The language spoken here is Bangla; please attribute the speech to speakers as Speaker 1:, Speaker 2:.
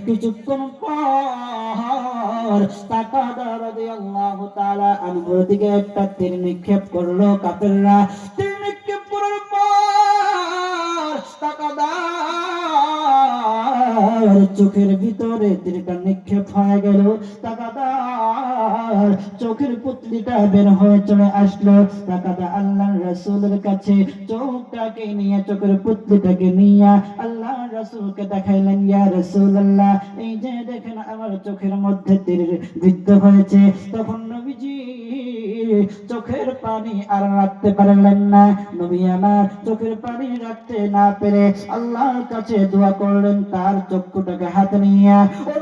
Speaker 1: কিছুক্ষণ পর তাকাদা রাদিয়াল্লাহু তাআলা আনহুর দিকে একটা তীর নিক্ষেপ করলো কাফেররা। তীর নিক্ষেপ করার পর তাকাদার চোখের ভিতরে তীরটা নিক্ষেপ হয়ে গেল। তাকাদার চোখের পুতলিটা বের হয়ে চলে আসলো। তাকাদা আল্লাহর রাসূলের কাছে চোখটাকে নিয়ে, চোখের পুতলিটাকে নিয়ে আল্লাহর রাসূলকে দেখাইলেন, ইয়া রাসূলুল্লাহ, এই যে দেখেন আমার চোখের মধ্যে তীর বিদ্ধ হয়েছে। তখন নবীজি চোখের পানি আর রাখতে পারলেন না। নবী আমার চোখের পানি রাখতে না পেরে আল্লাহর কাছে দোয়া করলেন, তার চক্ষুটাকে হাতে নিয়ে, ও